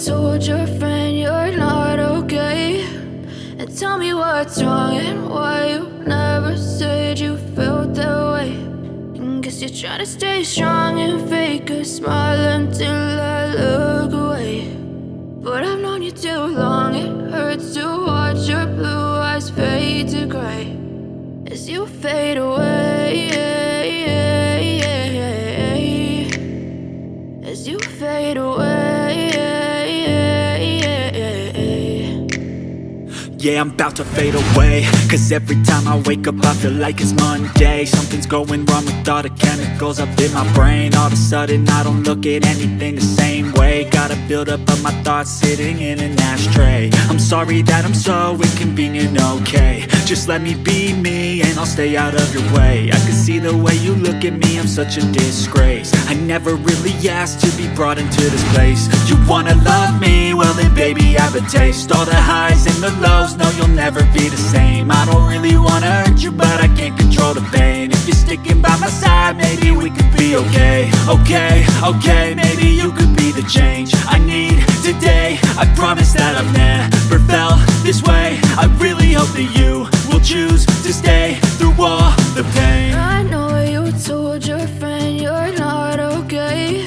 told your friend you're not okay, and tell me what's wrong and why you never said you felt that way. And guess you're trying to stay strong and fake a smile until I look away. But I've known you too long, it hurts to watch your blue eyes fade to gray as you fade away, as you fade away. Yeah, I'm about to fade away, cause every time I wake up I feel like it's Monday. Something's going wrong with all the chemicals up in my brain. All of a sudden I don't look at anything the same way. Gotta build up of my thoughts sitting in an ashtray. I'm sorry that I'm so inconvenient, okay. Just let me be me and I'll stay out of your way. I can see the way you look at me, I'm such a disgrace. I never really asked to be brought into this place. You wanna love me? Well then baby I have a taste. All the highs and the lows, no you'll never be the same. I don't really wanna hurt you but I can't control the pain. If you're sticking by my side maybe we could be okay. Okay, maybe you could be the change I need today. I promise that I've never felt this way. I really hope that you will choose to stay through all the pain. I know you told your friend you're not okay,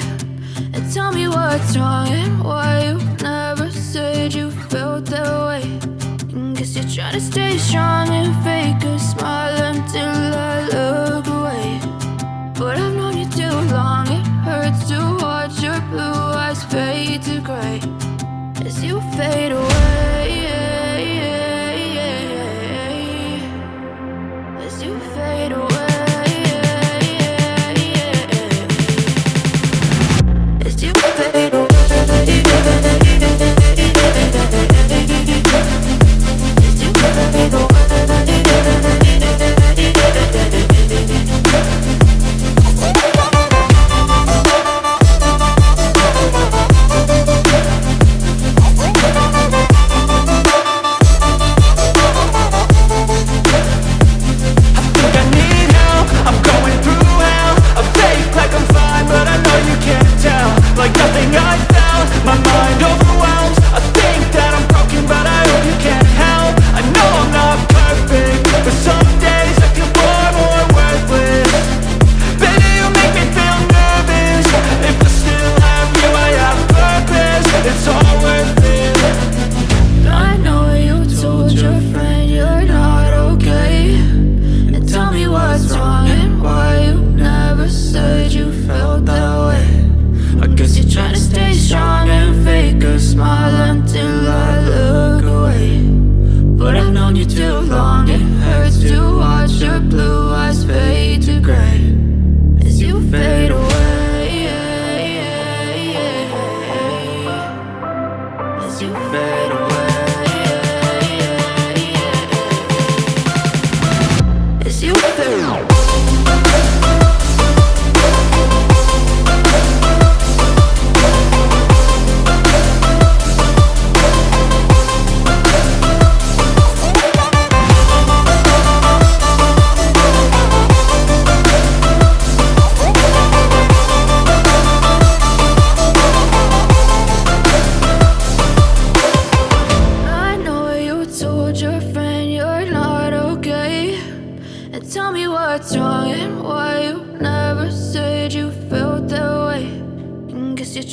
and tell me what's wrong and why you never said you felt that way. And guess you're trying to stay strong and fake a smile until I look away. But I've known you too long, it hurts to watch your blue eyes fade to gray as you fade away, as you fade away, as you fade away.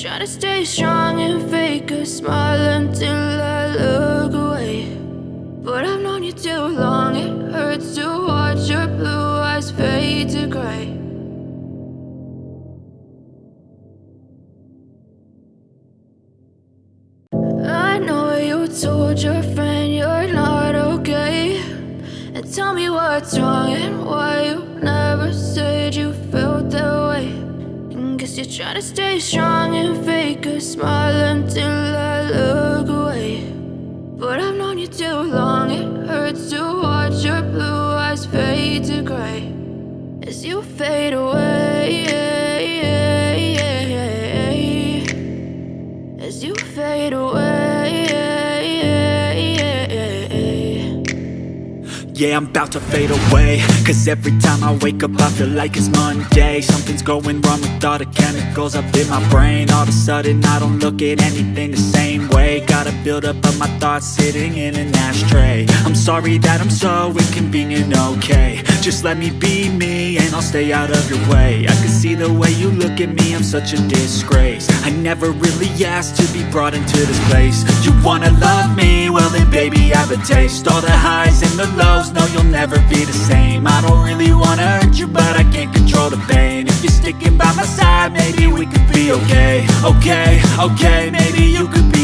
Try to stay strong and fake a smile until I look away. But I've known you too long, it hurts to watch your blue eyes fade to gray. I know you told your friend you're not okay, and tell me what's wrong and why you never said you felt that way. Guess you're trying to stay strong and fake a smile until I look away. But I've known you too long, it hurts to watch your blue eyes fade to gray as you fade away, as you fade away. Yeah, I'm about to fade away, cause every time I wake up I feel like it's Monday. Something's going wrong with all the chemicals up in my brain. All of a sudden I don't look at anything the same way. Got a buildup of my thoughts sitting in an ashtray. I'm sorry that I'm so inconvenient, okay. Just let me be me and I'll stay out of your way. I can see the way you look at me, I'm such a disgrace. I never really asked to be brought into this place. You wanna love me? Well then baby, have a taste. All the highs and the lows, no, you'll never be the same. I don't really wanna hurt you, but I can't control the pain. If you're sticking by my side, maybe we could be okay. Okay, okay, maybe you could be